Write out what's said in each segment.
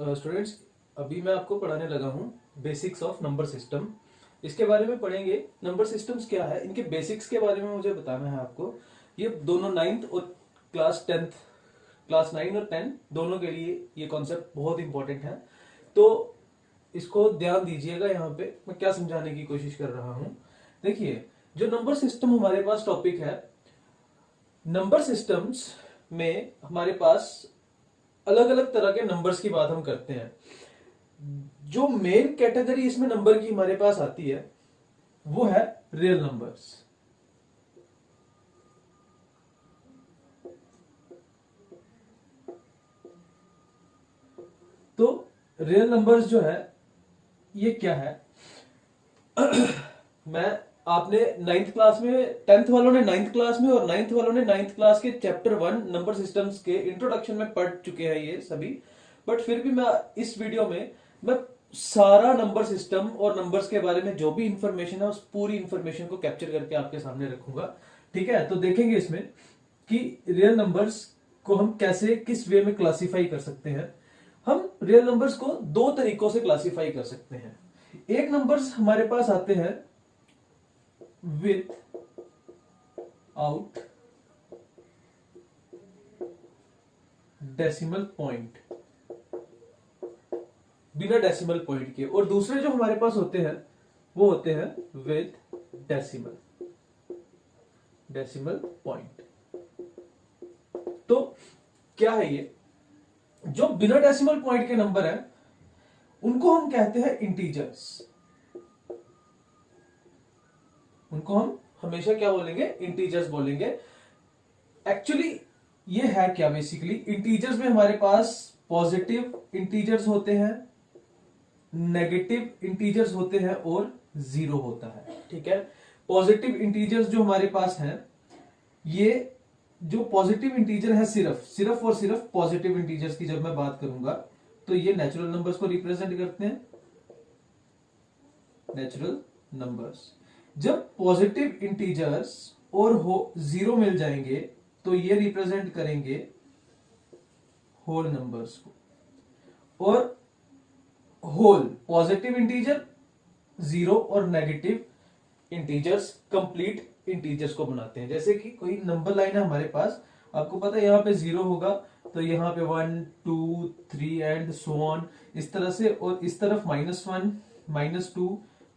Students, अभी मैं आपको पढ़ाने लगा हूँ बेसिक्स ऑफ नंबर सिस्टम। इसके बारे में पढ़ेंगे। नंबर सिस्टम्स क्या है, इनके बेसिक्स के बारे में मुझे बताना है आपको। ये दोनों 9th और क्लास 10th, क्लास 9 और 10 दोनों के लिए ये कॉन्सेप्ट बहुत इंपॉर्टेंट है। तो इसको ध्यान दीजिएगा। यहाँ पे मैं क्या समझाने की कोशिश कर रहा हूँ। देखिए, जो नंबर सिस्टम हमारे पास टॉपिक है, नंबर सिस्टम्स में हमारे पास अलग अलग तरह के नंबर्स की बात हम करते हैं। जो मेन कैटेगरी इसमें नंबर की हमारे पास आती है वो है रियल नंबर्स। तो रियल नंबर्स जो है ये क्या है मैं आपने 9th क्लास में, 10th वालों ने 9th क्लास में और 9th वालों ने 9th क्लास के चैप्टर 1 नंबर सिस्टम्स के इंट्रोडक्शन में पढ़ चुके हैं ये सभी। बट फिर भी मैं इस वीडियो में मैं सारा नंबर सिस्टम और नंबर्स के बारे में जो भी इंफॉर्मेशन है उस पूरी इंफॉर्मेशन को कैप्चर करके आपके सामने रखूंगा। ठीक है, तो देखेंगे इसमें कि रियल नंबर्स को हम कैसे, किस वे में क्लासिफाई कर सकते हैं। हम रियल नंबर्स को दो तरीकों से क्लासिफाई कर सकते हैं। एक नंबर्स हमारे पास आते हैं विथ आउट डेसिमल पॉइंट, बिना डेसिमल पॉइंट के, और दूसरे जो हमारे पास होते हैं वो होते हैं विथ डेसिमल पॉइंट। तो क्या है ये? जो बिना डेसिमल पॉइंट के नंबर है उनको हम कहते हैं इंटीजर्स। उनको हम हमेशा क्या बोलेंगे? इंटीजर्स बोलेंगे। एक्चुअली ये है क्या? बेसिकली इंटीजर्स में हमारे पास पॉजिटिव इंटीजर्स होते हैं, नेगेटिव इंटीजर्स होते हैं और जीरो होता है। ठीक है, पॉजिटिव इंटीजर्स जो हमारे पास हैं, ये जो पॉजिटिव इंटीजर है, सिर्फ और सिर्फ पॉजिटिव इंटीजर्स की जब मैं बात करूंगा तो ये नेचुरल नंबर्स को रिप्रेजेंट करते हैं। नेचुरल नंबर्स, जब पॉजिटिव इंटीजर्स और जीरो मिल जाएंगे तो ये रिप्रेजेंट करेंगे होल नंबर्स को। और होल पॉजिटिव इंटीजर, जीरो और नेगेटिव इंटीजर्स कंप्लीट इंटीजर्स को बनाते हैं। जैसे कि कोई नंबर लाइन है हमारे पास, आपको पता है यहाँ पे जीरो होगा तो यहाँ पे 1 2 3 एंड सो ऑन, इस तरह से, और इस तरफ -1 -2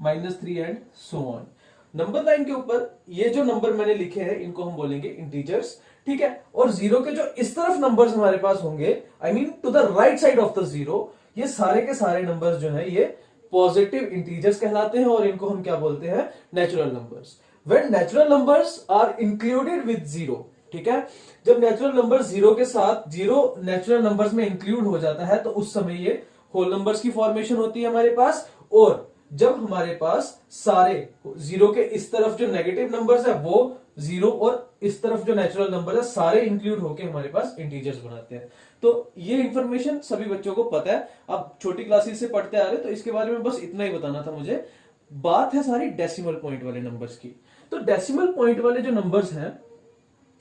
-3 and so on. Number line के ऊपर ये जो नंबर मैंने लिखे हैं इनको हम बोलेंगे इंटीजर्स। ठीक है, और जीरो के जो इस तरफ नंबर्स हमारे पास होंगे, I mean to the right side of the zero, ये सारे के सारे नंबर्स जो है ये पॉजिटिव इंटीजर्स कहलाते हैं और इनको हम क्या बोलते हैं? Natural numbers. When natural numbers are included with zero, ठीक है, जब नेचुरल नंबर जीरो के साथ, जीरो नेचुरल नंबर्स में इंक्लूड हो जाता है तो उस समय ये होल नंबर्स की फॉर्मेशन होती है हमारे पास। और जब हमारे पास सारे जीरो के इस तरफ जो नेगेटिव नंबर्स है वो जीरो, और इस तरफ जो नेचुरल नंबर है सारे इंक्लूड होकर हमारे पास इंटीजर्स बनाते हैं। तो ये इंफॉर्मेशन सभी बच्चों को पता है, आप छोटी क्लासेस से पढ़ते आ रहे, तो इसके बारे में बस इतना ही बताना था मुझे। बात है सारी डेसिमल पॉइंट वाले नंबर्स की। तो डेसिमल पॉइंट वाले जो नंबर्स हैं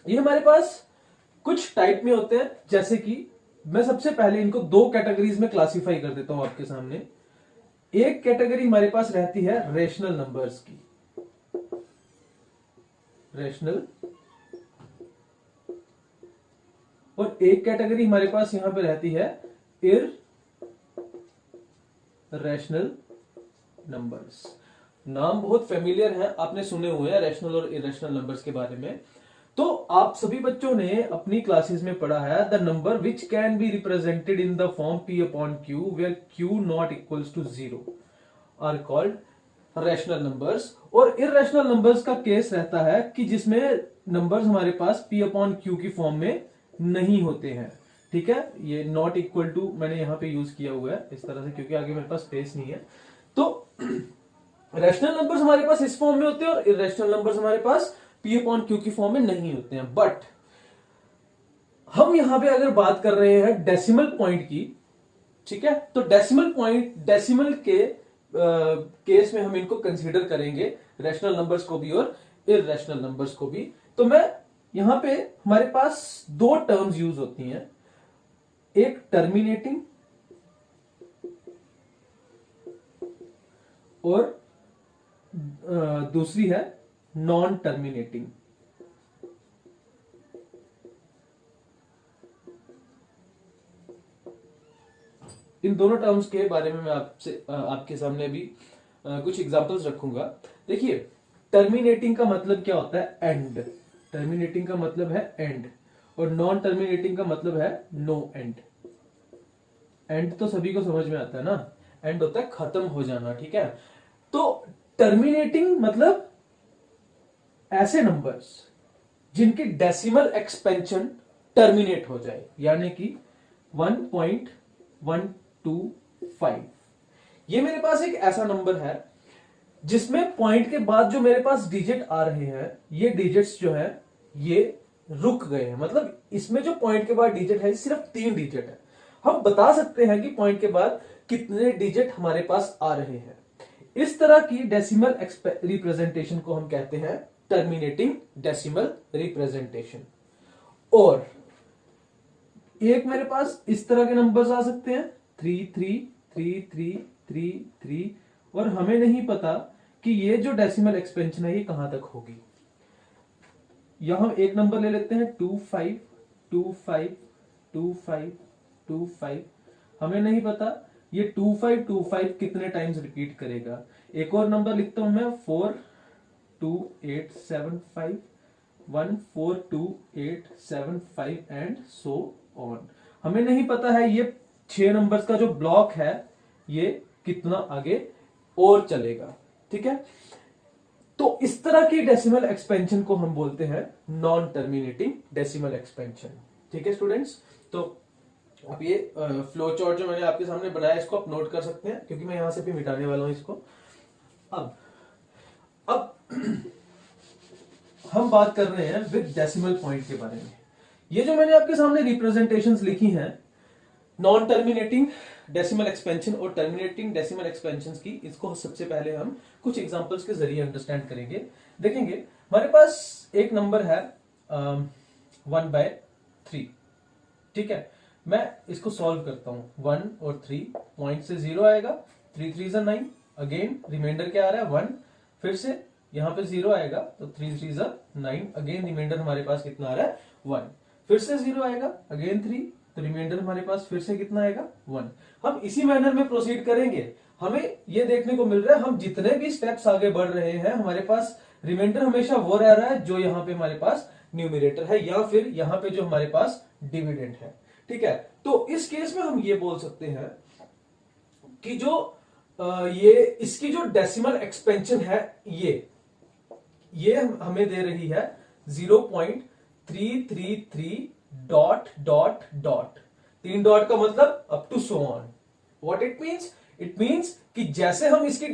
ये हमारे पास कुछ टाइप में होते हैं। जैसे कि मैं सबसे पहले इनको दो कैटेगरीज में क्लासिफाई कर देता हूं आपके सामने। एक कैटेगरी हमारे पास रहती है रेशनल नंबर्स की, रेशनल, और एक कैटेगरी हमारे पास यहां पे रहती है इररेशनल नंबर्स। नाम बहुत फेमिलियर है, आपने सुने हुए हैं रेशनल और इररेशनल नंबर्स के बारे में। तो आप सभी बच्चों ने अपनी क्लासेस में पढ़ा है the number which can be represented in the form p upon q where q not equals to zero are called rational numbers. और इररेशनल नंबर्स का केस रहता है कि जिसमें नंबर्स हमारे पास p अपॉन q की फॉर्म में नहीं होते हैं। ठीक है, ये नॉट इक्वल टू मैंने यहां पे यूज किया हुआ है इस तरह से क्योंकि आगे मेरे पास स्पेस नहीं है। तो रैशनल नंबर्स हमारे पास इस फॉर्म में होते हैं और इररेशनल नंबर्स हमारे पास p अपॉन q की फॉर्म में नहीं होते हैं। बट हम यहां पे अगर बात कर रहे हैं डेसिमल पॉइंट की, ठीक है, तो डेसिमल पॉइंट, डेसिमल के केस में हम इनको कंसीडर करेंगे, रैशनल नंबर्स को भी और इररेशनल नंबर्स को भी। तो मैं यहां पे हमारे पास दो टर्म्स यूज होती हैं, एक टर्मिनेटिंग और दूसरी है नॉन टर्मिनेटिंग। इन दोनों टर्म्स के बारे में मैं आपके सामने अभी कुछ एग्जांपल्स रखूंगा। देखिए, टर्मिनेटिंग का मतलब क्या होता है? एंड। टर्मिनेटिंग का मतलब है एंड, और नॉन टर्मिनेटिंग का मतलब है नो एंड। एंड तो सभी को समझ में आता है ना, एंड होता है खत्म हो जाना, ठीक है। तो टर्मिनेटिंग मतलब ऐसे नंबर्स जिनकी डेसिमल एक्सपेंशन टर्मिनेट हो जाए, यानी कि 1.125। ये मेरे पास एक ऐसा नंबर है जिसमें पॉइंट के बाद जो मेरे पास डिजिट आ रहे हैं, ये डिजिट्स जो है ये रुक गए हैं। मतलब इसमें जो पॉइंट के बाद डिजिट है सिर्फ 3 डिजिट है। हम बता सकते हैं कि पॉइंट के बाद कितने डिजिट हमारे पास आ रहे हैं। इस तरह की डेसिमल रिप्रेजेंटेशन को हम कहते हैं टर्मिनेटिंग डेसिमल रिप्रेजेंटेशन। और एक मेरे पास इस तरह के नंबर्स आ सकते हैं 3333333, और हमें नहीं पता कि ये जो डेसिमल एक्सपेंशन है ये कहां तक होगी। यहां एक नंबर ले लेते हैं 25252525। हमें नहीं पता ये 2525 कितने टाइम्स रिपीट करेगा। एक और नंबर लिखता हूं मैं 42875 14285 एंड सो ऑन। हमें नहीं पता है ये 6 नंबर्स का जो ब्लॉक है ये कितना आगे और चलेगा, ठीक है। तो इस तरह की डेसिमल एक्सपेंशन को हम बोलते हैं नॉन टर्मिनेटिंग डेसिमल एक्सपेंशन, ठीक है स्टूडेंट्स। तो अब ये फ्लो चार्ट जो मैंने आपके सामने बनाया इसको आप नोट कर सकते हैं, क्योंकि मैं यहां से भी मिटाने वाला हूं इसको। अब हम बात कर रहे हैं विद डेसिमल पॉइंट के बारे में। ये जो मैंने आपके सामने रिप्रेजेंटेशंस लिखी हैं नॉन टर्मिनेटिंग डेसिमल एक्सपेंशन और टर्मिनेटिंग डेसिमल एक्सपेंशन की, इसको सबसे पहले हम कुछ एग्जांपल्स के जरिए अंडरस्टैंड करेंगे। देखेंगे हमारे पास एक नंबर है 1/3, ठीक है। मैं इसको सॉल्व करता हूं। 1 और 3 पॉइंट से 0 आएगा, 3 3 9, अगेन रिमाइंडर क्या आ रहा है 1, फिर से यहां पे 0 आएगा तो 3 3 9, अगेन रिमाइंडर हमारे पास कितना आ रहा है 1, फिर से 0 आएगा, अगेन 3, तो रिमाइंडर हमारे पास फिर से कितना आएगा 1। हम इसी मैनर में प्रोसीड करेंगे। हमें ये देखने को मिल रहा है हम जितने भी स्टेप्स आगे बढ़ रहे हैं हमारे पास रिमाइंडर हमेशा वो रह रहा है जो यहाँ पे हमारे पास न्यूमरेटर है, या फिर यहाँ पे जो हमारे पास डिविडेंड है, ठीक है। तो इस केस में हम ये बोल सकते हैं कि जो ये इसकी जो डेसिमल एक्सपेंशन है ये हमें दे रही है 0.333 डॉट डॉट डॉट। 3 डॉट का मतलब up to so on. What it means? It means कि जैसे हम इसके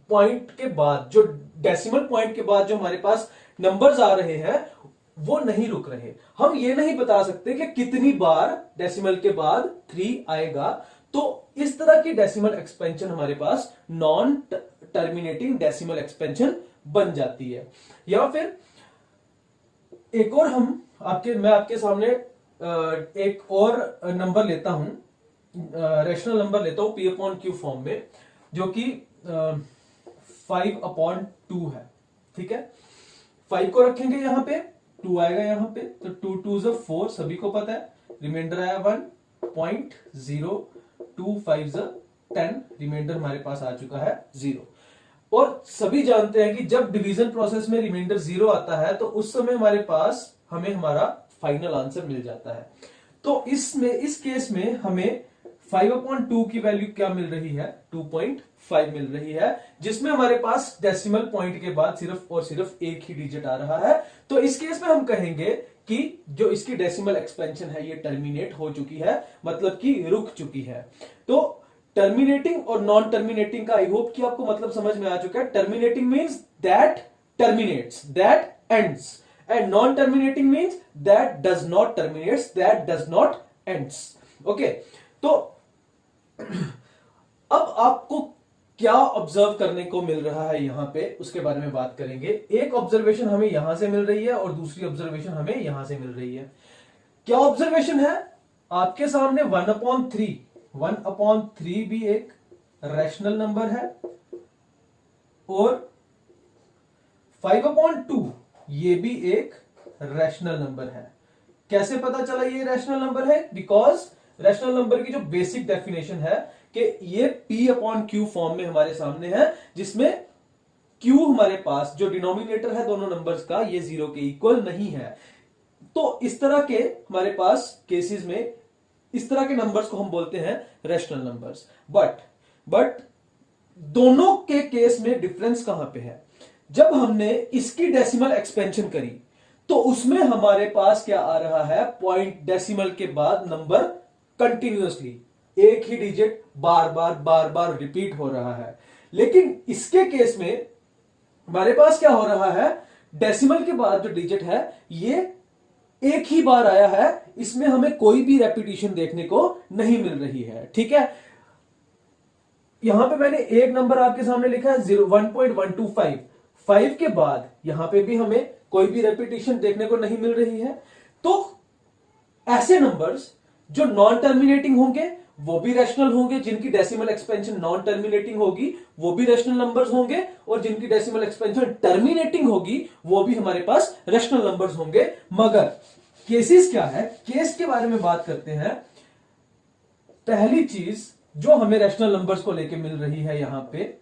पॉइंट के बाद जो डेसिमल पॉइंट के बाद जो हमारे पास नंबर्स आ रहे हैं वो नहीं रुक रहे। हम ये नहीं बता सकते कि कितनी बार डेसिमल के बाद 3 आएगा। तो इस तरह की डेसिमल एक्सपेंशन हमारे पास नॉन टर्मिनेटिंग डेसिमल एक्सपेंशन बन जाती है। या फिर एक और मैं आपके सामने एक और नंबर लेता हूं, रेशनल नंबर लेता हूं P/Q फॉर्म में, जो कि 5/2 है, ठीक है। 5 को रखेंगे यहां पे, 2 आएगा यहां पे, तो 2 2 4 सभी को पता है, रिमाइंडर आया 1.025 10, रिमाइंडर हमारे पास आ चुका है 0। और सभी जानते हैं कि जब डिवीजन प्रोसेस में रिमाइंडर 0 आता है तो उस समय हमारे पास हमें हमारा फाइनल आंसर मिल जाता है। तो इस केस में हमें 5/2 की वैल्यू क्या मिल रही है? 2.5 मिल रही है, जिसमें हमारे पास डेसिमल पॉइंट के बाद सिर्फ और सिर्फ एक ही डिजिट आ रहा है। तो इस केस में हम कहेंगे कि जो इसकी डेसिमल एक्सपेंशन है ये टर्मिनेट हो चुकी है, मतलब कि रुक चुकी है। तो टर्मिनेटिंग और नॉन टर्मिनेटिंग का आई होप कि आपको मतलब समझ में आ चुका है। Terminating means that terminates, that ends, and non terminating means that does not terminates, that does not ends. Okay, तो अब आपको क्या ऑब्जर्व करने को मिल रहा है यहां पे, उसके बारे में बात करेंगे। एक ऑब्जर्वेशन हमें यहां से मिल रही है और दूसरी ऑब्जर्वेशन हमें यहां से मिल रही है। क्या ऑब्जर्वेशन है? आपके सामने 1/3 भी एक रैशनल नंबर है, और 5/2 ये भी एक रैशनल नंबर है। कैसे पता चला ये रैशनल नंबर है? बिकॉज रैशनल नंबर की जो बेसिक डेफिनेशन है कि ये P/Q फॉर्म में हमारे सामने है, जिसमें Q हमारे पास जो डिनोमिनेटर है दोनों नंबर्स का, ये 0 के इक्वल नहीं है। तो इस तरह के हमारे पास केसेस में इस तरह के नंबर्स को हम बोलते हैं रैशनल नंबर्स। बट दोनों के केस में डिफरेंस कहां पे है? जब हमने इसकी डेसिमल एक्सपेंशन करी तो उसमें हमारे पास क्या आ रहा है? पॉइंट डेसिमल के बाद नंबर कंटिन्यूअसली एक ही डिजिट बार बार रिपीट हो रहा है। लेकिन इसके केस में हमारे पास क्या हो रहा है? डेसिमल के बाद जो डिजिट है ये एक ही बार आया है, इसमें हमें कोई भी रेपिटेशन देखने को नहीं मिल रही है। ठीक है, यहां पे मैंने एक नंबर आपके सामने लिखा है 1.125, 5 के बाद यहां पे भी हमें कोई भी रेपिटेशन देखने को नहीं मिल रही है। तो ऐसे नंबर्स जो नॉन टर्मिनेटिंग होंगे वो भी रैशनल होंगे, जिनकी डेसिमल एक्सपेंशन नॉन टर्मिनेटिंग होगी वो भी रैशनल नंबर्स होंगे, और जिनकी डेसिमल एक्सपेंशन टर्मिनेटिंग होगी वो भी हमारे पास रैशनल नंबर्स होंगे। मगर केसेस क्या है? केस के बारे में बात करते हैं। पहली चीज जो हमें रैशनल नंबर्स को लेके मिल रही है यहां पे,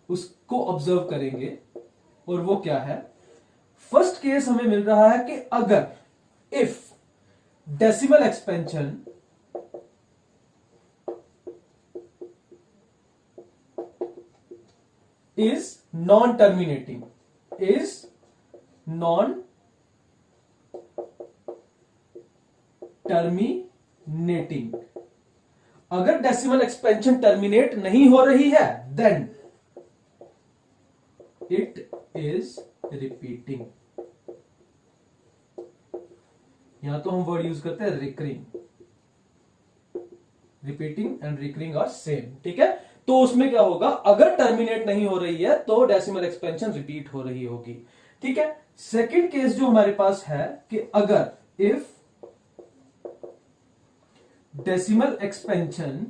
उसको ऑब्जर्व करेंगे, और वो क्या है? फर्स्ट केस हमें मिल रहा है कि अगर if decimal expansion is non-terminating, अगर डेसिमल एक्सपेंशन टर्मिनेट नहीं हो रही है देन इट इज रिपीटिंग। यहां तो हम वर्ड यूज करते हैं recurring. Repeating and recurring are same. ठीक है, तो उसमें क्या होगा? अगर टर्मिनेट नहीं हो रही है तो डेसिमल एक्सपेंशन रिपीट हो रही होगी। ठीक है, सेकंड केस जो हमारे पास है कि अगर if decimal expansion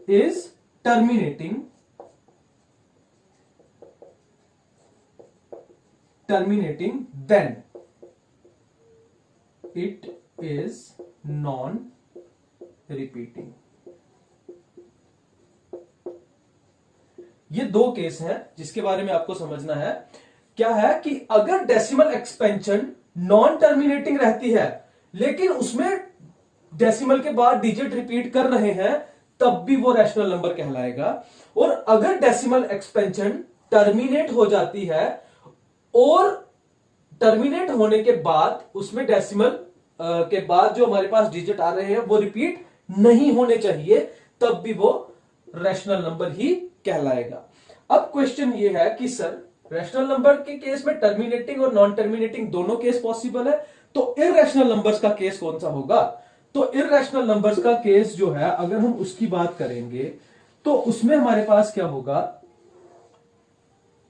is terminating then it is non repeating. ये दो केस हैं जिसके बारे में आपको समझना है। क्या है कि अगर डेसिमल एक्सपेंशन नॉन टर्मिनेटिंग रहती है लेकिन उसमें डेसिमल के बाद डिजिट रिपीट कर रहे हैं, तब भी वो रैशनल नंबर कहलाएगा। और अगर डेसिमल एक्सपेंशन टर्मिनेट हो जाती है और टर्मिनेट होने के बाद उसमें डेसिमल के बाद जो हमारे पास डिजिट आ रहे हैं वो रिपीट नहीं होने चाहिए, तब भी वो रैशनल नंबर ही कहलाएगा। अब क्वेश्चन ये है कि सर रैशनल नंबर के केस में टर्मिनेटिंग और नॉन टर्मिनेटिंग दोनों केस पॉसिबल है, तो इररेशनल नंबर्स का केस कौन सा होगा? तो इररेशनल नंबर्स का केस जो है अगर हम उसकी बात करेंगे तो उसमें हमारे पास क्या होगा?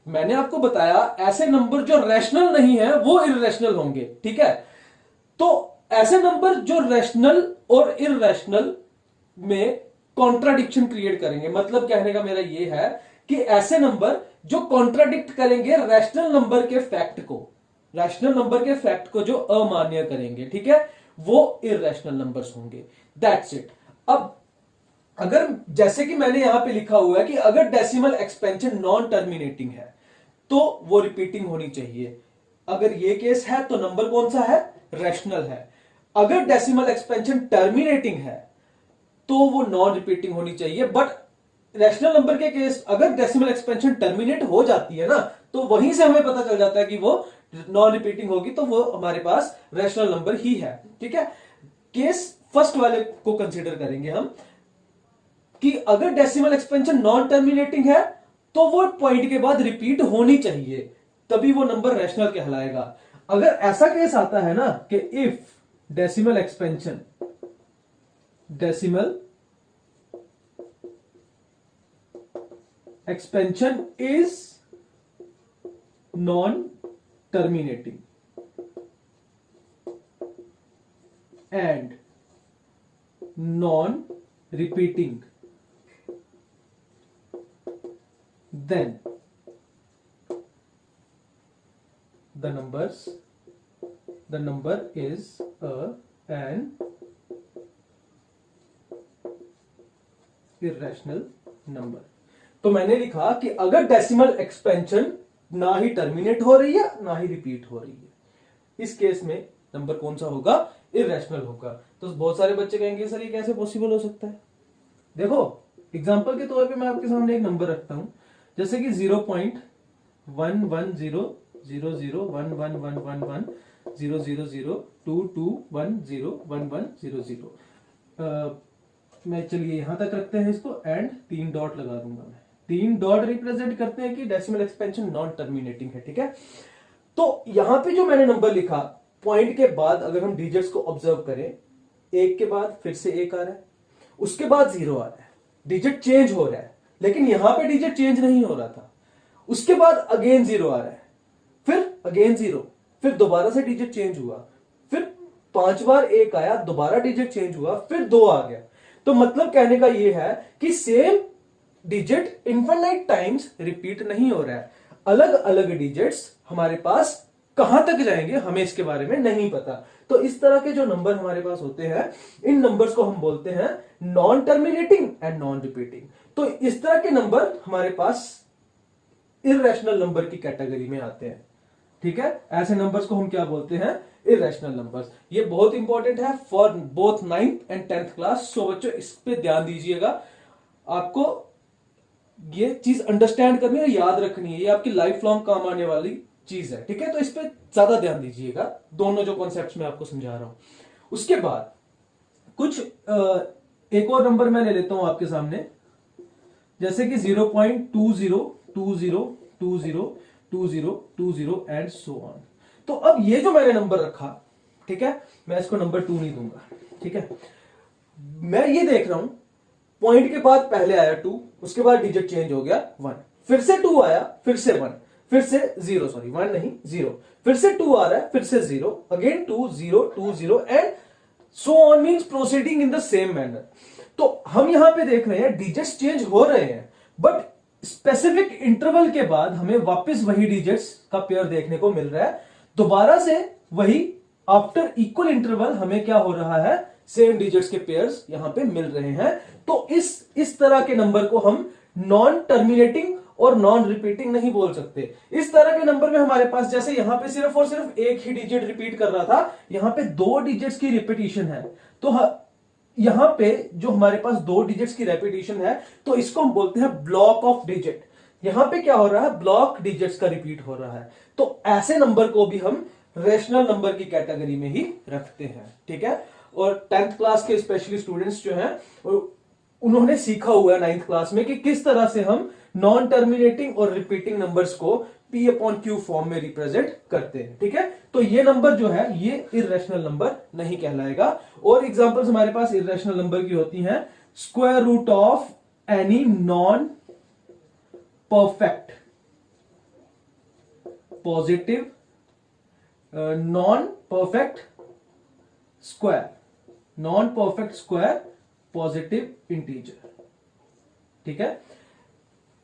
मैंने आपको बताया ऐसे नंबर जो रैशनल नहीं है वो इररेशनल होंगे। ठीक है, तो ऐसे नंबर जो रैशनल और इररेशनल में कॉन्ट्राडिक्शन क्रिएट करेंगे, मतलब कहने का मेरा ये है कि ऐसे नंबर जो कॉन्ट्राडिक्ट करेंगे रैशनल नंबर के फैक्ट को जो अमान्य करेंगे, ठीक है, वो इररेशनल नंबर्स होंगे। That's it. अब अगर जैसे कि मैंने यहां पे लिखा हुआ है कि अगर डेसिमल एक्सपेंशन नॉन टर्मिनेटिंग है तो वो रिपीटिंग होनी चाहिए। अगर ये केस है तो नंबर कौन सा है? रैशनल है। अगर डेसिमल एक्सपेंशन टर्मिनेटिंग है तो वो नॉन रिपीटिंग होनी चाहिए। बट रैशनल नंबर के केस अगर डेसिमल एक्सपेंशन टर्मिनेट हो जाती है ना, तो वहीं से हमें पता चल जाता है कि वो नॉन रिपीटिंग होगी, तो वो हमारे पास रैशनल नंबर ही है। ठीक है, केस फर्स्ट वाले को कंसीडर करेंगे हम कि अगर डेसिमल एक्सपेंशन नॉन टर्मिनेटिंग है तो वो पॉइंट के बाद रिपीट होनी चाहिए, तभी वो नंबर रैशनल कहलाएगा। अगर ऐसा केस आता है ना कि if decimal expansion is non terminating and non repeating, then the number is an irrational number। तो मैंने लिखा कि अगर डेसिमल एक्सपेंशन ना ही टर्मिनेट हो रही है ना ही रिपीट हो रही है, इस केस में नंबर कौन सा होगा? इररेशनल होगा। तो बहुत सारे बच्चे कहेंगे सर ये कैसे पॉसिबल हो सकता है? देखो एग्जांपल के तौर पे मैं आपके सामने एक नंबर रखता हूं, जैसे कि 0.11001111000022101100। मैं चलिए यहां तक रखते हैं इसको एंड 3 डॉट लगा दूंगा। मैं 3 डॉट रिप्रेजेंट करते हैं कि डेसिमल एक्सपेंशन नॉन टर्मिनेटिंग है, ठीक है। तो यहां पे जो मैंने नंबर लिखा, पॉइंट के बाद अगर हम डिजिट्स को ऑब्जर्व करें, 1 के बाद फिर से 1 आ रहा है, उसके बाद 0 आ रहा है, डिजिट चेंज हो रहा है, लेकिन यहां पे डिजिट चेंज नहीं हो रहा था। उसके बाद अगेन 0 आ रहा है, फिर अगेन 0, फिर दोबारा से डिजिट चेंज हुआ, फिर 5 बार 1 आया, दोबारा डिजिट चेंज हुआ, फिर 2 आ गया। तो मतलब कहने का यह है कि same digit infinite times repeat नहीं हो रहा है। अलग अलग डिजिट्स हमारे पास कहां तक जाएंगे हमें इसके बारे में नहीं पता। तो इस तरह के जो नंबर हमारे पास होते हैं, इन नंबर्स को हम बोलते हैं non terminating and non repeating. तो इस तरह के नंबर हमारे पास इररेशनल नंबर की कैटेगरी में आते हैं, ठीक है। ऐसे नंबर्स को हम क्या बोलते हैं? Irrational numbers. ये बहुत इंपॉर्टेंट है फॉर बोथ 9th and 10th class. So बच्चों इस पे ध्यान दीजिएगा, आपको ये चीज अंडरस्टैंड करनी है, याद रखनी है, ये आपकी लाइफ लॉन्ग काम आने वाली चीज है, ठीक है। तो इस पे ज्यादा ध्यान दीजिएगा, दोनों जो कॉन्सेप्ट्स मैं आपको समझा रहा हूं। उसके बाद कुछ एक और नंबर मैं ले लेता हूं आपके सामने, जैसे कि 0.2020202020 एंड सो ऑन। तो अब ये जो मैंने नंबर रखा, ठीक है, मैं इसको नंबर 2 नहीं दूंगा, ठीक है। मैं ये देख रहा हूं पॉइंट के बाद पहले आया 2, उसके बाद डिजिट चेंज हो गया 1, फिर से 2 आया, फिर से 1, फिर से 0, सॉरी 1 नहीं 0, फिर से 2 आ रहा है, फिर से 0, again 2 0 2 0 and so on, means proceeding in the same manner. तो हम यहां पे देख रहे हैं डिजिट्स चेंज हो रहे हैं, बट स्पेसिफिक इंटरवल के बाद हमें वापस वही डिजिट्स का पेयर देखने को मिल रहा है। दोबारा से वही आफ्टर इक्वल इंटरवल हमें क्या हो रहा है? सेम डिजिट्स के पेयर्स यहां पे मिल रहे हैं। तो इस तरह के नंबर को हम नॉन टर्मिनेटिंग और नॉन रिपीटिंग नहीं बोल सकते। इस तरह के नंबर में हमारे पास जैसे यहां पे सिर्फ और सिर्फ एक ही डिजिट रिपीट कर रहा था, यहां पे 2 डिजिट्स की रिपीटिशन है। तो यहां पे जो हमारे पास 2 डिजिट्स की रिपीटिशन है, तो इसको हम बोलते हैं ब्लॉक ऑफ डिजिट। यहां पे क्या हो रहा है? ब्लॉक डिजिट्स का रिपीट हो रहा है। तो ऐसे नंबर को भी हम रेशनल नंबर की कैटेगरी में ही रखते हैं, ठीक है। और 10th क्लास के स्पेशली स्टूडेंट्स जो हैं उन्होंने सीखा हुआ है 9th क्लास में कि किस तरह से हम नॉन टर्मिनेटिंग और रिपीटिंग नंबर्स को P/Q फॉर्म में रिप्रेजेंट करते हैं, ठीक है। तो ये नंबर जो है ये इररेशनल नंबर नहीं कहलाएगा। और एग्जांपल्स हमारे पास इररेशनल नंबर की होती हैं, square root of any non perfect positive non perfect square positive integer, ठीक है।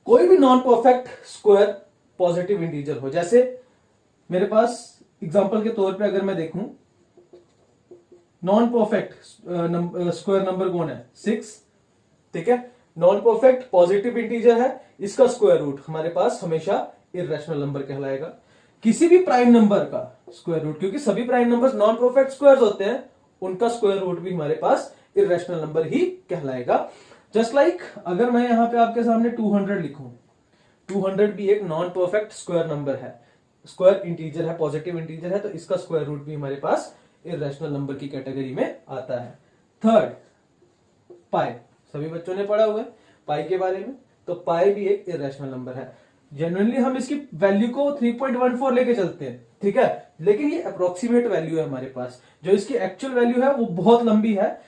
कोई भी non perfect square positive integer हो, जैसे मेरे पास एग्जांपल के तौर पे अगर मैं देखूं, नॉन परफेक्ट स्क्वायर नंबर कौन है? 6, ठीक है। नॉन परफेक्ट पॉजिटिव इंटीजर है, इसका स्क्वायर रूट हमारे पास हमेशा इररेशनल नंबर कहलाएगा। किसी भी प्राइम नंबर का स्क्वायर रूट, क्योंकि सभी prime numbers non perfect squares होते हैं, उनका स्क्वायर रूट भी हमारे पास इररेशनल नंबर ही कहलाएगा। जस्ट लाइक अगर मैं यहां पे आपके सामने 200 लिखूं, 200 भी एक नॉन परफेक्ट स्क्वायर नंबर है, स्क्वायर इंटीजर है, पॉजिटिव इंटीजर है, तो इसका स्क्वायर रूट भी हमारे पास इररेशनल नंबर की कैटेगरी में आता है। थर्ड, पाई, सभी बच्चों ने पढ़ा हुआ है पाई के बारे में, तो पाई भी एक इररेशनल नंबर है। जनरली हम इसकी वैल्यू को 3.14 लेके चलते हैं, ठीक है, लेकिन ये अप्रोक्सीमेट वैल्यू है हमारे पास। जो इसकी एक्चुअल वैल्यू है वो बहुत लंबी है।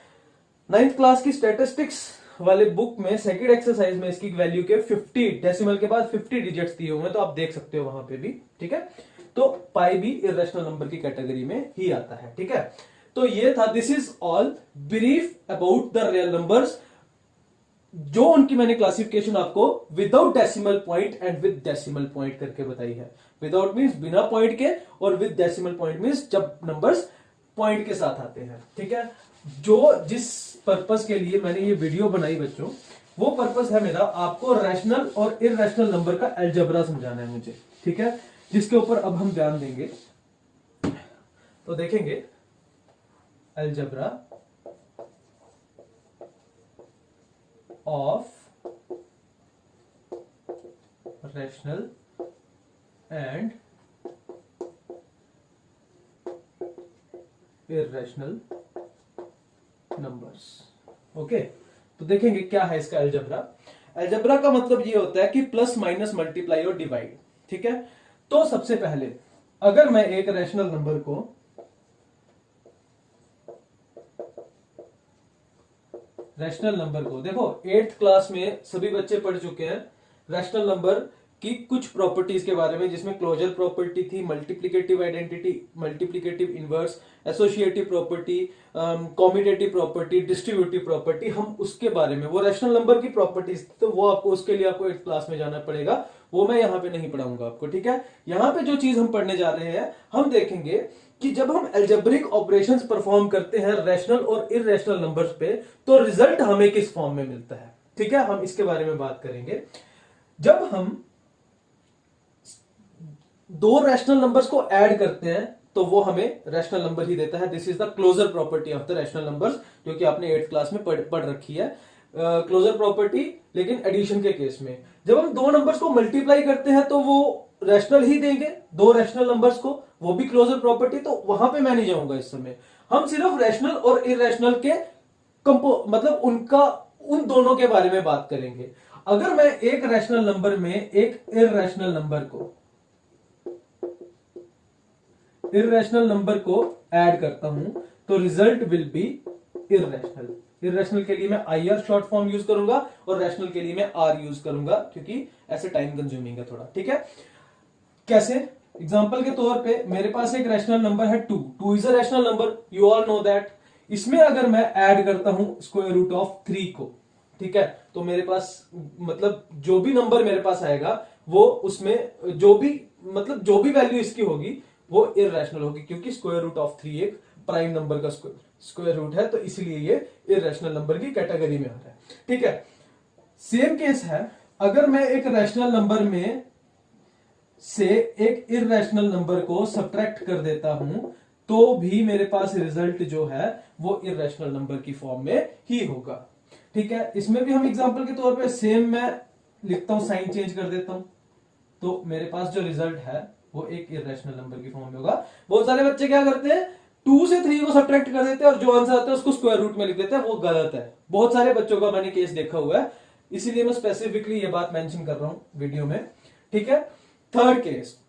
9th क्लास की स्टैटिस्टिक्स वाले बुक में सेकंड एक्सरसाइज में इसकी वैल्यू के 50 डेसिमल के बाद 50 डिजिट्स दिए हुए हैं, तो आप देख सकते हो वहां पे भी, ठीक है। तो पाई भी इररेशनल नंबर की कैटेगरी में ही आता है, ठीक है। तो ये था, this is all brief about the real numbers. जो उनकी मैंने क्लासिफिकेशन आपको without decimal point and with decimal point करके बताई है। विदाउट मींस बिना पॉइंट के, और विद डेसिमल पॉइंट मींस जब नंबर्स पॉइंट के साथ आते हैं। ठीक है, जो जिस पर्पस के लिए मैंने ये वीडियो बनाई बच्चों, वो पर्पस है मेरा आपको रैशनल और इररेशनल नंबर का अलजेब्रा समझाना है मुझे। ठीक है, जिसके ऊपर अब हम ध्यान देंगे। तो देखेंगे algebra of rational and irrational numbers. Okay, तो देखेंगे क्या है इसका अलजेब्रा। अलजेब्रा का मतलब ये होता है कि प्लस माइनस मल्टीप्लाई और डिवाइड। ठीक है, तो सबसे पहले अगर मैं एक रैशनल नंबर को देखो 8th क्लास में सभी बच्चे पढ़ चुके हैं रैशनल नंबर की कुछ प्रॉपर्टीज के बारे में, जिसमें क्लोजर प्रॉपर्टी थी, multiplicative identity, multiplicative inverse, associative property, commutative property, distributive property. हम उसके बारे में, वो रैशनल नंबर की प्रॉपर्टीज, तो वो आपको उसके लिए आपको 8th क्लास में जाना पड़ेगा, वो मैं यहां पे नहीं पढ़ाऊंगा आपको। ठीक है, यहां पे जो चीज हम पढ़ने जा रहे हैं, हम देखेंगे कि जब हम अलजेब्रिक ऑपरेशंस परफॉर्म करते हैं रैशनल और इररेशनल नंबर्स पे, तो रिजल्ट हमें किस फॉर्म में मिलता है। ठीक है, हम इसके बारे में बात करेंगे। जब हम दो रैशनल नंबर्स को ऐड करते हैं तो वो हमें रैशनल नंबर ही देता है। This is the closure property of the rational numbers, जो कि आपने 8th क्लास में पढ़ रखी है। क्लोजर प्रॉपर्टी, लेकिन एडिशन के केस में जब हम दो नंबर्स को मल्टीप्लाई करते हैं तो वो रैशनल ही देंगे, दो रैशनल नंबर्स को, वो भी क्लोजर प्रॉपर्टी। तो वहां पे मैं नहीं जाऊंगा इस समय, हम सिर्फ रैशनल और इररेशनल के मतलब उनका, उन दोनों के बारे में बात करेंगे। अगर मैं एक रैशनल नंबर में एक इररेशनल नंबर को ऐड करता हूं तो result will B irrational. Irrational के लिए मैं IR शॉर्ट फॉर्म यूज करूंगा और रैशनल के लिए मैं R यूज करूंगा, क्योंकि ऐसे टाइम कंज्यूमिंग है थोड़ा। ठीक है, कैसे? एग्जांपल के तौर पे मेरे पास एक रैशनल नंबर है 2 is a rational number, you all know that. इसमें अगर मैं ऐड करता हूं स्क्वायर रूट ऑफ 3 को, ठीक है, तो मेरे पास मतलब जो भी नंबर मेरे पास आएगा वो उसमें जो भी वैल्यू इसकी होगी वो इररेशनल होगी, क्योंकि स्क्वायर रूट ऑफ 3 एक प्राइम नंबर का स्क्वायर रूट है, तो इसलिए ये इररेशनल नंबर की कैटेगरी में आ रहा है। ठीक है, सेम केस है अगर मैं एक रैशनल नंबर में से एक इररेशनल नंबर को सब्ट्रैक्ट कर देता हूं तो भी मेरे पास रिजल्ट जो है वो इररेशनल नंबर की फॉर्म में ही होगा। ठीक है, इसमें भी हम एग्जांपल के तौर पे सेम मैं लिखता हूं, साइन चेंज कर देता हूं, तो मेरे पास जो रिजल्ट है वो एक इररेशनल नंबर की फॉर्म में होगा। बहुत सारे बच्चे क्या करते हैं, 2 से 3 को सब्ट्रैक्ट कर देते हैं और जो आंसर आता है उसको स्क्वायर रूट में लिख देते हैं, वो गलत है। बहुत सारे बच्चों का मैंने केस देखा हुआ है, इसीलिए मैं स्पेसिफिकली ये बात मेंशन कर रहा हूं वीडियो में। ठीक है, थर्ड केस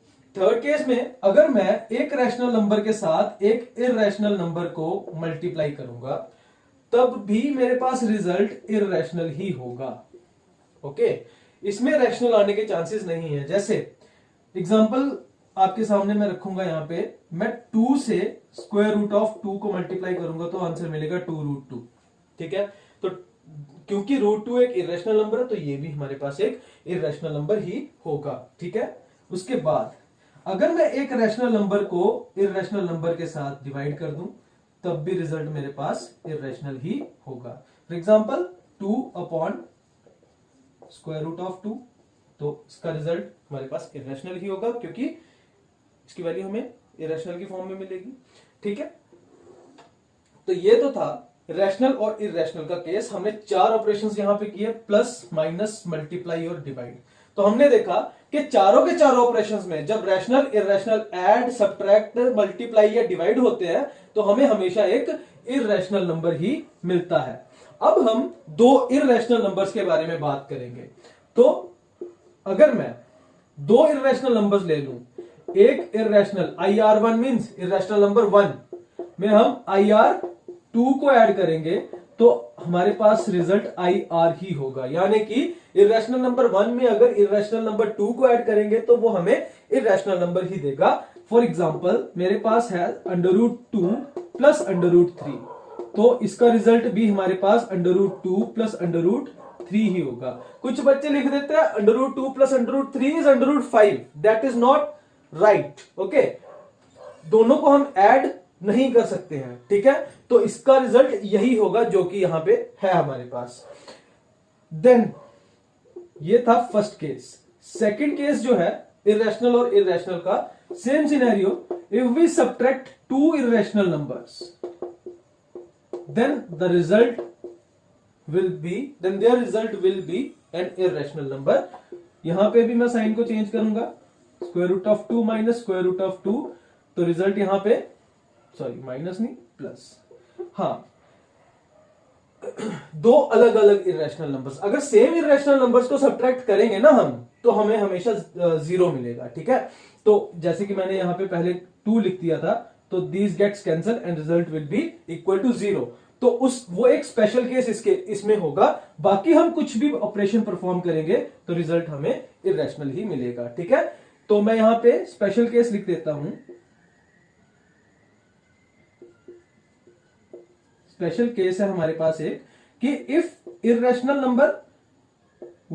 में अगर मैं एक रैशनल नंबर के साथ एक इररेशनल नंबर को मल्टीप्लाई करूंगा तब भी मेरे पास रिजल्ट इररेशनल ही होगा। ओके, इसमें रैशनल आने के चांसेस नहीं है। जैसे एग्जांपल आपके सामने मैं रखूंगा, यहां पे मैं 2 से स्क्वायर रूट ऑफ 2 को मल्टीप्लाई करूंगा तो आंसर मिलेगा 2√2। ठीक है, तो क्योंकि √2 एक इररेशनल नंबर है तो ये भी हमारे पास एक इररेशनल नंबर ही होगा। ठीक है, उसके बाद अगर मैं एक रैशनल नंबर को इररेशनल नंबर के साथ डिवाइड कर दूं तब भी रिजल्ट मेरे पास इररेशनल ही होगा। For example 2 upon square root of 2, तो इसका रिजल्ट हमारे पास इररेशनल ही होगा, क्योंकि इसकी वैल्यू हमें इररेशनल की फॉर्म में मिलेगी। ठीक है, तो ये तो था रैशनल और इररेशनल का केस। हमने 4 ऑपरेशंस यहां पे किए, प्लस, माइनस, मल्टीप्लाई और डिवाइड। तो हमने देखा कि चारों के चारों ऑपरेशंस में जब rational, irrational, add, subtract, multiply या डिवाइड होते हैं तो हमें हमेशा एक इररेशनल नंबर ही मिलता है। अब हम 2 इररेशनल नंबर्स के बारे में बात करेंगे। तो अगर मैं 2 इररेशनल नंबर्स ले लूं, एक irrational IR1 means irrational number 1 में हम IR2 को ऐड करेंगे तो हमारे पास रिजल्ट IR ही होगा, यानी कि इररेशनल नंबर 1 में अगर इररेशनल नंबर 2 को ऐड करेंगे तो वो हमें इररेशनल नंबर ही देगा। फॉर एग्जांपल मेरे पास है √2 प्लस √3, तो इसका रिजल्ट भी हमारे पास √2 प्लस 3 ही होगा। कुछ बच्चे लिख देते हैं √2 plus √3 is √5, that is not right. Okay, दोनों को हम ऐड नहीं कर सकते हैं, ठीक है। तो इसका रिजल्ट यही होगा जो कि यहां पे है हमारे पास। देन ये था फर्स्ट केस। सेकंड केस जो है इरेशनल और इरेशनल का, same scenario, if we subtract 2 irrational numbers then their result will be an irrational number। यहां पे भी मैं साइन को चेंज करूंगा, √2 माइनस √2, तो रिजल्ट यहां पे, सॉरी माइनस नहीं प्लस, हाँ, दो अलग अलग इरेशनल नंबर्स। अगर सेम इरेशनल नंबर्स को सब्ट्रैक्ट करेंगे ना हम, तो हमें हमेशा 0 मिलेगा, ठीक है। तो जैसे कि मैंने यहां पे पहले 2 लिख दिया था, तो this gets cancel and result will be equal to 0। तो वो एक स्पेशल केस इसमें होगा। बाकी हम कुछ भी ऑपरेशन परफॉर्म करेंगे तो रिजल्ट हमें इरेशनल ही मिलेगा, ठीक है। तो मैं यहां पे स्पेशल केस लिख देता हूं। स्पेशल केस है हमारे पास एक, कि if irrational number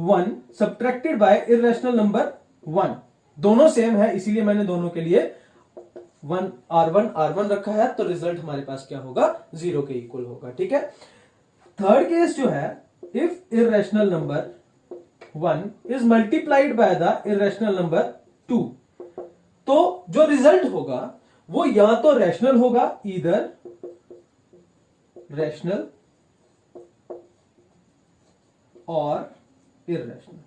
1 subtracted by irrational number 1, दोनों सेम है, इसीलिए मैंने दोनों के लिए R1 रखा है, तो रिजल्ट हमारे पास क्या होगा, 0 के इक्वल होगा, ठीक है। थर्ड केस जो है, if irrational number 1 is multiplied by the irrational number 2, तो जो रिजल्ट होगा वो या तो रैशनल होगा, ईदर रैशनल और इरेशनल,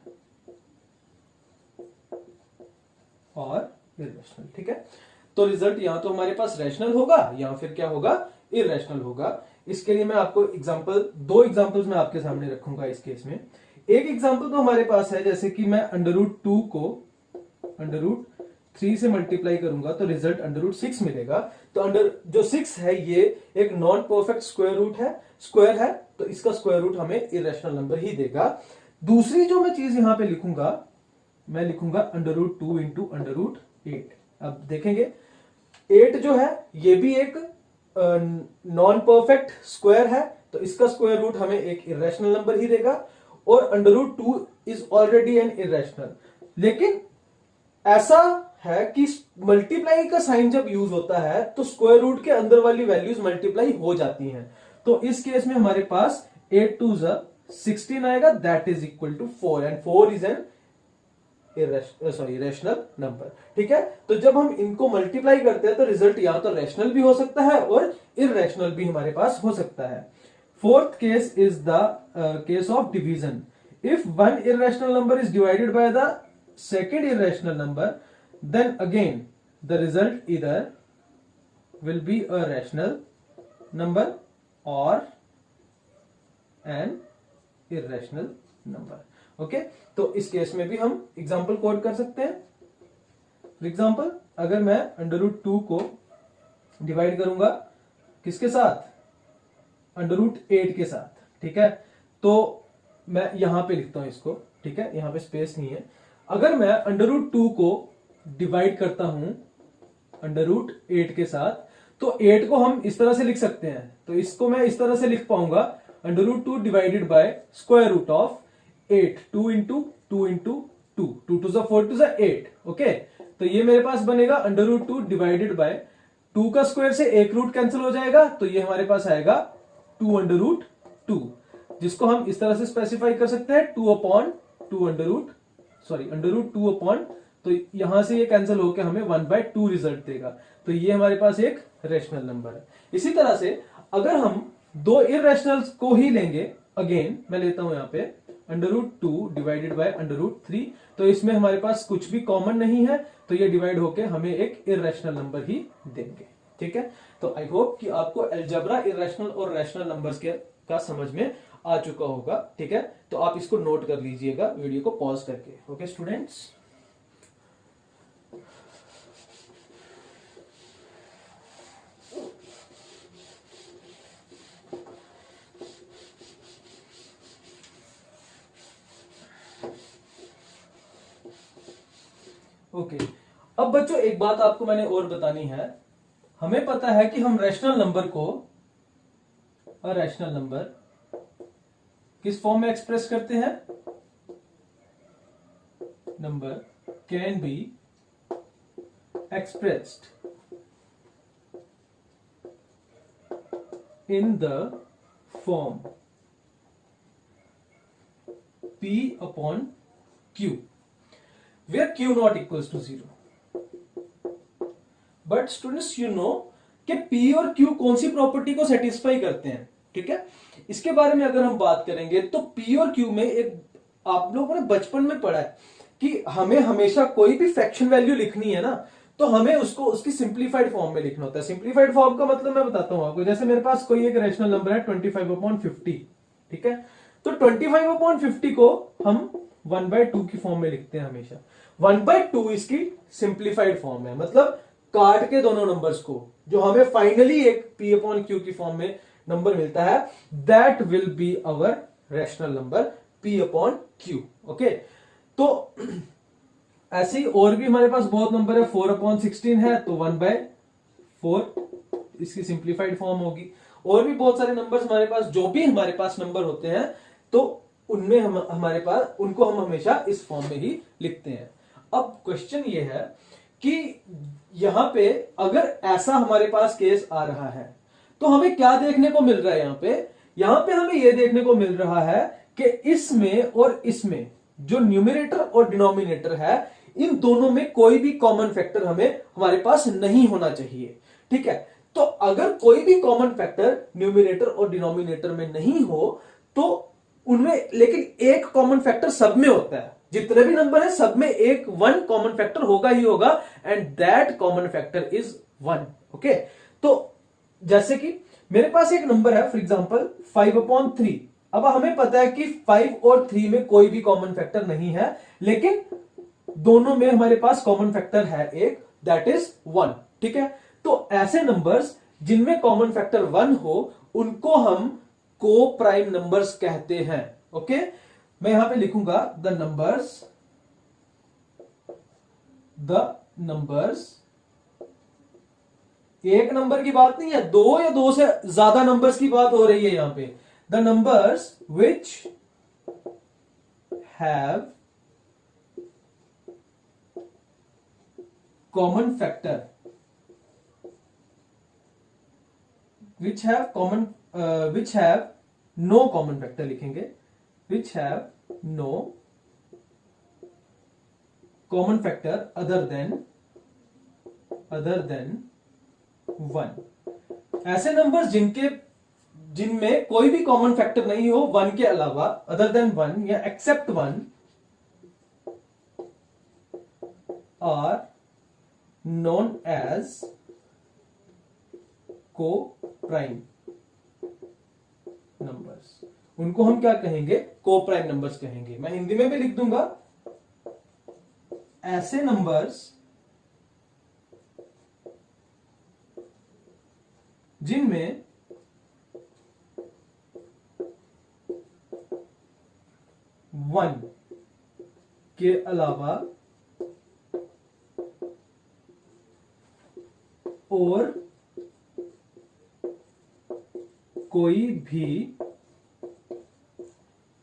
ठीक है। तो रिजल्ट या तो हमारे पास रैशनल होगा या फिर क्या होगा, इरेशनल होगा। इसके लिए मैं आपको दो एग्जांपल्स मैं आपके सामने रखूंगा इस केस में। एक एग्जांपल तो हमारे पास है, जैसे कि मैं √2 को √3 से मल्टीप्लाई करूंगा तो रिजल्ट √6 मिलेगा। तो जो 6 है ये एक नॉन परफेक्ट स्क्वायर है, तो इसका स्क्वायर रूट हमें इरेशनल नंबर ही देगा। दूसरी जो मैं चीज यहां पे लिखूंगा, मैं लिखूंगा √2 इंटू √8। अब देखेंगे 8 जो है ये भी एक नॉन परफेक्ट स्क्वायर है, तो इसका स्क्वायर रूट हमें एक इरेशनल नंबर ही देगा, और √2 इज ऑलरेडी एन इरेशनल। लेकिन ऐसा है कि मल्टीप्लाई का साइन जब यूज होता है तो स्क्वायर रूट के अंदर वाली वैल्यूज मल्टीप्लाई हो जाती हैं। तो इस केस में हमारे पास 8 2 16 आएगा, that is equal to 4, and 4 is an rational number, ठीक है। तो जब हम इनको मल्टीप्लाई करते हैं तो रिजल्ट या तो रैशनल भी हो सकता है और इरेशनल भी हमारे पास हो सकता है। Fourth case is the case of division. If one irrational number is divided by the second irrational number, then again the result either will be a rational number or an irrational number। Okay, तो इस case में भी हम example code कर सकते हैं। For example, अगर मैं √2 को डिवाइड करूंगा किसके साथ, √8 के साथ, ठीक है। तो मैं यहां पे लिखता हूं इसको, ठीक है, यहां पे स्पेस नहीं है। अगर मैं √2 को डिवाइड करता हूं √8 के साथ, तो 8 को हम इस तरह से लिख सकते हैं। तो इसको मैं इस तरह से लिख पाऊंगा, √2 divided by square root of 8, 2 into 2 into 2, 2 2 4 2 8। Okay, तो ये मेरे पास बनेगा √2 डिवाइडेड बाय 2 का स्क्वायर से एक रूट कैंसिल हो जाएगा, तो ये हमारे पास आएगा 2√2, जिसको हम इस तरह से स्पेसिफाई कर सकते हैं, √2 तो यहां से ये कैंसिल होकर हमें 1/2 रिजल्ट देगा। तो ये हमारे पास एक रैशनल नंबर है। इसी तरह से अगर हम दो इरेशनल्स को ही लेंगे, अगेन मैं लेता हूं यहां पे √2 डिवाइडेड बाय √3, तो इसमें हमारे पास कुछ भी कॉमन नहीं है, तो ये डिवाइड होके हमें एक इरेशनल नंबर ही देंगे, ठीक है। तो आई होप कि आपको अलजेब्रा इरेशनल और रैशनल नंबर्स का समझ में आ चुका होगा, ठीक है। तो आप इसको नोट कर लीजिएगा वीडियो को पॉज करके। ओके स्टूडेंट्स, ओके अब बच्चों एक बात आपको मैंने और बतानी है। हमें पता है कि हम रैशनल नंबर को अरैशनल नंबर किस फॉर्म में एक्सप्रेस करते हैं? Number can be expressed in the form P upon Q where Q not equals to 0. But students you know कि P और Q कौन सी प्रॉपर्टी को सेटिस्फाई करते हैं, ठीक है। इसके बारे में अगर हम बात करेंगे तो P और Q में एक आप लोगों ने बचपन में पढ़ा है कि हमें हमेशा कोई भी फ्रैक्शन वैल्यू लिखनी है ना, तो हमें उसको उसकी सिंप्लीफाइड फॉर्म में लिखना होता है। सिंप्लीफाइड फॉर्म का मतलब मैं बताता हूं आपको। जैसे मेरे पास कोई एक रैशनल नंबर है 25/50, ठीक है। तो 25/50 को हम 1/2 की फॉर्म में लिखते हैं हमेशा। 1/2 इसकी सिंप्लीफाइड फॉर्म है, मतलब काट के दोनों नंबर्स को जो हमें फाइनली एक P/Q की फॉर्म में नंबर मिलता है, that will be our rational number P/Q। Okay, तो ऐसे ही और भी हमारे पास बहुत नंबर है। 4/16 है तो 1/4 इसकी सिंप्लीफाइड फॉर्म होगी। और भी बहुत सारे नंबर्स हमारे पास, जो भी हमारे पास नंबर होते हैं तो उनमें हमारे पास उनको हम हमेशा इस फॉर्म में ही लिखते हैं। अब क्वेश्चन ये है कि यहां पे अगर ऐसा हमारे पास केस आ रहा है तो हमें क्या देखने को मिल रहा है? यहां पे हमें यह देखने को मिल रहा है कि इसमें और इसमें जो न्यूमरेटर और डिनोमिनेटर है, इन दोनों में कोई भी कॉमन फैक्टर हमारे पास नहीं होना चाहिए, ठीक है। तो अगर कोई भी कॉमन फैक्टर न्यूमरेटर और डिनोमिनेटर में नहीं हो तो उनमें, लेकिन एक कॉमन फैक्टर सब में होता है। जितने भी नंबर है सब में एक वन कॉमन फैक्टर होगा ही होगा, and that common factor is 1। Okay, तो जैसे कि मेरे पास एक नंबर है फॉर एग्जांपल 5/3। अब हमें पता है कि 5 और 3 में कोई भी कॉमन फैक्टर नहीं है, लेकिन दोनों में हमारे पास कॉमन फैक्टर है एक, दैट इज 1, ठीक है। तो ऐसे नंबर्स जिनमें कॉमन फैक्टर 1 हो उनको हम को प्राइम नंबर्स कहते हैं। ओके, मैं यहां पे लिखूंगा द नंबर्स, एक नंबर की बात नहीं है, दो या दो से ज्यादा नंबर्स की बात हो रही है यहां पे। The numbers which have common factor, which have no common factor लिखेंगे, which have no common factor other than 1। ऐसे नंबर्स जिनमें कोई भी कॉमन फैक्टर नहीं हो 1 के अलावा, अदर देन 1 या एक्सेप्ट 1, आर नोन एज को प्राइम नंबर्स। उनको हम क्या कहेंगे? को प्राइम नंबर्स कहेंगे। मैं हिंदी में भी लिख दूंगा, ऐसे नंबर्स जिनमें वन के अलावा और कोई भी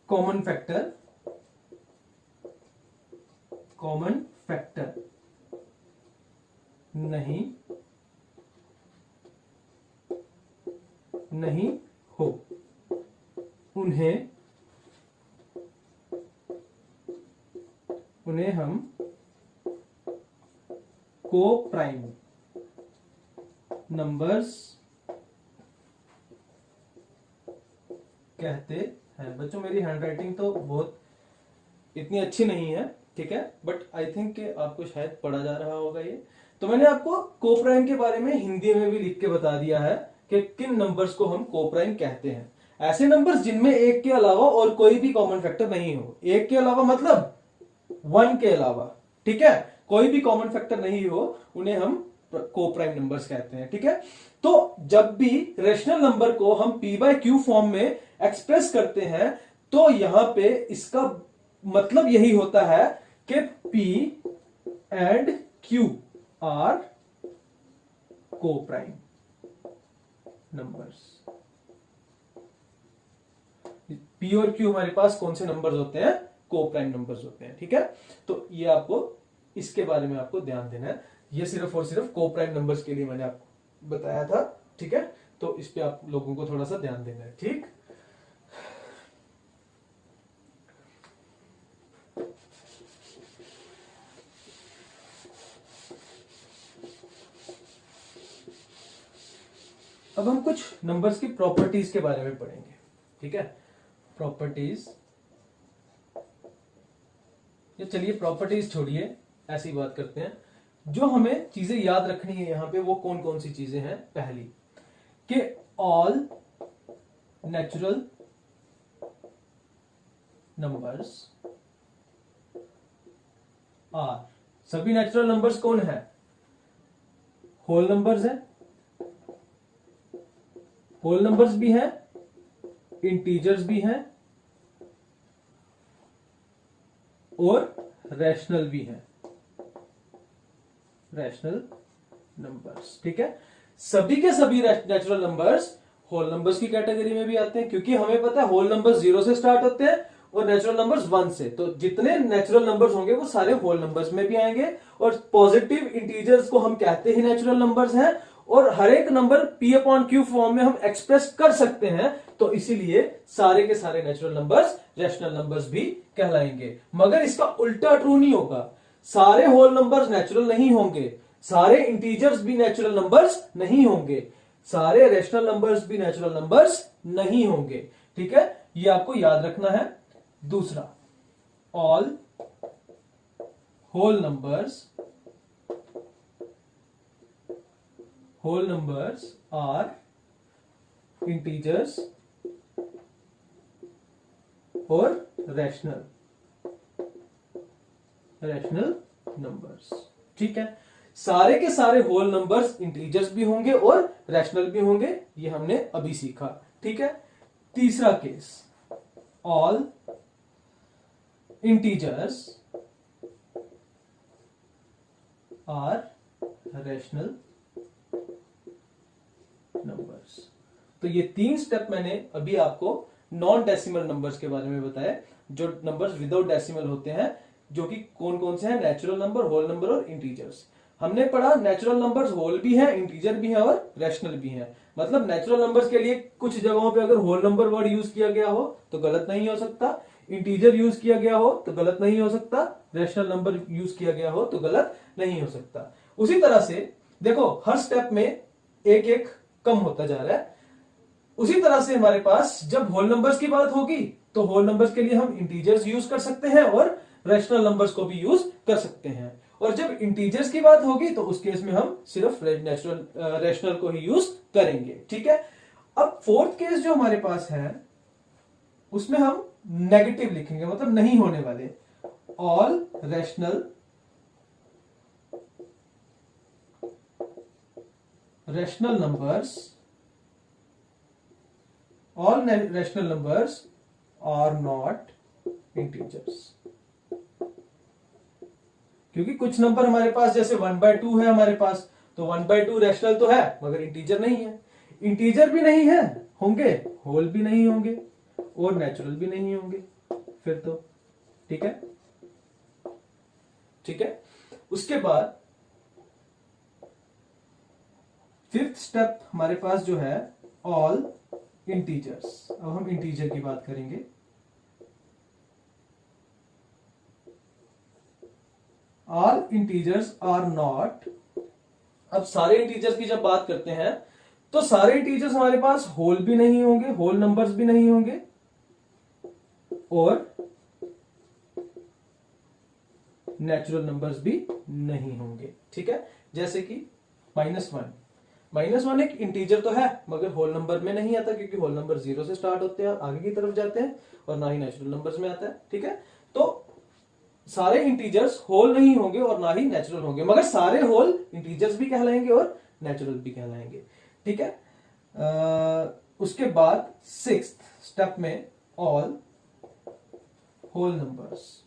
कॉमन फैक्टर नहीं हो, उन्हें हम को प्राइम नंबर्स कहते हैं। बच्चों मेरी हैंडराइटिंग तो बहुत इतनी अच्छी नहीं है, ठीक है, बट आई थिंक कि आपको शायद पढ़ा जा रहा होगा ये। तो मैंने आपको कोप्राइम के बारे में हिंदी में भी लिख के बता दिया है कि किन नंबर्स को हम कोप्राइम कहते हैं। ऐसे नंबर्स जिनमें एक के अलावा और कोई भी कॉमन फैक्टर नहीं हो। एक के अलावा मतलब 1 के अलावा, ठीक है, कोई भी कॉमन फैक्टर नहीं हो, उन्हें हम कोप्राइम नंबर्स कहते हैं, ठीक है। तो जब भी रेशनल नंबर को हम P/Q फॉर्म में एक्सप्रेस करते हैं तो यहां पे इसका मतलब यही होता है कि P and Q are coprime numbers. P और क्यू हमारे पास कौन से नंबर्स होते हैं, को प्राइम नंबर्स होते हैं। ठीक है, तो ये आपको इसके बारे में आपको ध्यान देना है। ये सिर्फ और सिर्फ को प्राइम नंबर्स के लिए मैंने आपको बताया था। ठीक है, तो इस पे आप लोगों को थोड़ा सा ध्यान देना है। ठीक, अब हम कुछ नंबर्स की प्रॉपर्टीज के बारे में पढ़ेंगे। ठीक है, प्रॉपर्टीज, ये चलिए प्रॉपर्टीज छोड़िए, ऐसी बात करते हैं। जो हमें चीजें याद रखनी है यहां पे वो कौन कौन सी चीजें हैं। पहली कि ऑल नेचुरल नंबर्स आर, सभी नेचुरल नंबर्स कौन है, होल नंबर्स है, होल नंबर्स भी हैं, इंटीजर्स भी हैं और रैशनल भी हैं, रैशनल नंबर्स। ठीक है, सभी के सभी नेचुरल नंबर्स होल नंबर्स की कैटेगरी में भी आते हैं, क्योंकि हमें पता है होल नंबर्स 0 से स्टार्ट होते हैं और नेचुरल नंबर्स 1 से। तो जितने नेचुरल नंबर्स होंगे वो सारे होल नंबर्स में भी आएंगे। और पॉजिटिव इंटीजर्स को हम कहते ही नेचुरल नंबर्स हैं, और हर एक number p upon Q form में हम एक्सप्रेस कर सकते हैं। तो इसीलिए सारे के सारे नेचुरल नंबर्स रैशनल नंबर्स भी कहलाएंगे। मगर इसका उल्टा ट्रू नहीं होगा, सारे होल नंबर्स नेचुरल नहीं होंगे, सारे इंटीजर्स भी नेचुरल नंबर्स नहीं होंगे, सारे रैशनल नंबर्स भी नेचुरल नंबर्स नहीं होंगे। ठीक है, ये आपको याद रखना है। दूसरा, all whole numbers are integers और रैशनल नंबर्स। ठीक है, सारे के सारे होल नंबर्स इंटीजर्स भी होंगे और रैशनल भी होंगे, ये हमने अभी सीखा। ठीक है, तीसरा case, all integers are rational numbers. तो ये 3 स्टेप मैंने अभी आपको नॉन डेसिमल नंबर्स के बारे में बताया, जो नंबर्स विदाउट डेसिमल होते हैं, जो कि कौन कौन से हैं, नेचुरल नंबर, होल नंबर और इंटीजर्स। हमने पढ़ा नेचुरल नंबर्स होल भी हैं, इंटीजर भी हैं और रैशनल भी हैं। मतलब नेचुरल नंबर्स के लिए कुछ जगहों पे अगर होल नंबर वर्ड यूज किया गया हो तो गलत नहीं हो सकता, इंटीजर यूज किया गया हो तो गलत नहीं हो सकता, रैशनल नंबर यूज किया गया हो तो गलत नहीं हो सकता। उसी तरह से देखो हर स्टेप में एक एक कम होता जा रहा है। उसी तरह से हमारे पास जब होल नंबर्स की बात होगी तो होल नंबर्स के लिए हम इंटीजर्स यूज कर सकते हैं और रैशनल नंबर्स को भी यूज कर सकते हैं। और जब इंटीजर्स की बात होगी तो उस केस में हम सिर्फ रैशनल को ही यूज करेंगे। ठीक है, अब फोर्थ केस जो हमारे पास है उसमें हम नेगेटिव लिखेंगे, मतलब नहीं होने वाले। All rational numbers are not integers. क्योंकि कुछ नंबर हमारे पास जैसे 1/2 है हमारे पास, तो 1/2 रैशनल तो है मगर इंटीजर नहीं है, इंटीजर भी नहीं है होंगे, होल भी नहीं होंगे और नेचुरल भी नहीं होंगे फिर तो। ठीक है, ठीक है। उसके बाद फिफ्थ स्टेप हमारे पास जो है ऑल इंटीजर्स। अब हम इंटीजर की बात करेंगे। ऑल इंटीजर्स आर नॉट, अब सारे इंटीजर्स की जब बात करते हैं तो सारे इंटीजर्स हमारे पास होल भी नहीं होंगे, होल नंबर्स भी नहीं होंगे और नेचुरल नंबर्स भी नहीं होंगे। ठीक है, जैसे कि -1 एक इंटीजर तो है मगर होल नंबर में नहीं आता, क्योंकि होल नंबर 0 से स्टार्ट होते हैं और आगे की तरफ जाते हैं, और ना ही नेचुरल नंबर्स में आता है। ठीक है, तो सारे इंटीजर्स होल नहीं होंगे और ना ही नेचुरल होंगे, मगर सारे होल इंटीजर्स भी कहलाएंगे और नेचुरल भी कहलाएंगे। ठीक है, उसके बाद सिक्स्थ स्टेप में all whole numbers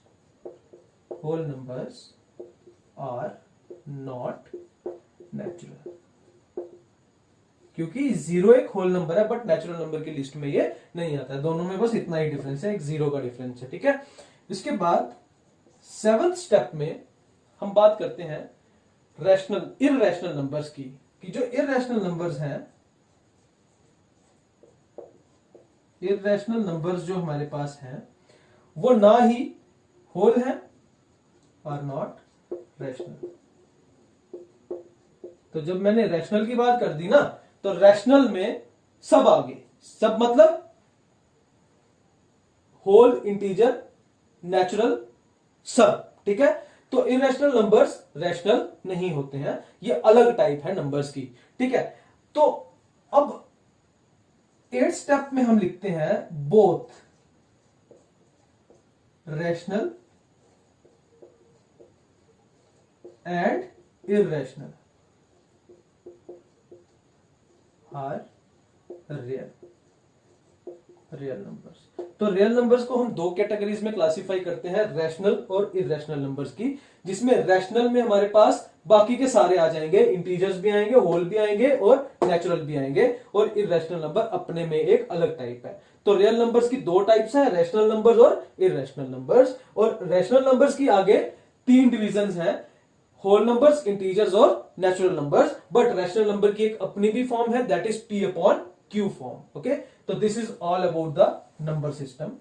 are not natural. क्योंकि जीरो एक होल नंबर है बट नेचुरल नंबर की लिस्ट में ये नहीं आता है। दोनों में बस इतना ही डिफरेंस है, एक जीरो का डिफरेंस है, ठीक है। इसके बाद 7th स्टेप में हम बात करते हैं रैशनल इररेशनल नंबर्स की, कि जो इररेशनल नंबर्स हैं, इररेशनल नंबर्स जो हमारे पास हैं वो ना ही होल हैं और नॉट रैशनल। तो जब मैंने रैशनल की बात कर दी ना, तो रैशनल में सब आ गए। सब मतलब होल, इंटीजर, नेचुरल, सब, ठीक है। तो इररेशनल नंबर्स रैशनल नहीं होते हैं, ये अलग टाइप है नंबर्स की, ठीक है। तो अब 8th स्टेप में हम लिखते हैं both rational and irrational are real numbers. तो रियल नंबर्स को हम दो कैटेगरीज में क्लासिफाई करते हैं, रैशनल और इररेशनल नंबर्स की, जिसमें रैशनल में हमारे पास बाकी के सारे आ जाएंगे, इंटीजर्स भी आएंगे, होल भी आएंगे और नेचुरल भी आएंगे, और इररेशनल नंबर अपने में एक अलग टाइप है। तो रियल नंबर्स की दो टाइप्स हैं, रैशनल नंबर्स और इररेशनल नंबर्स। और रैशनल नंबर्स की आगे 3 डिविजन्स हैं, होल नंबर्स, इंटीजर्स और natural numbers. But rational number की एक अपनी भी फॉर्म है, that is P/Q form. Okay, तो this is all about the number system.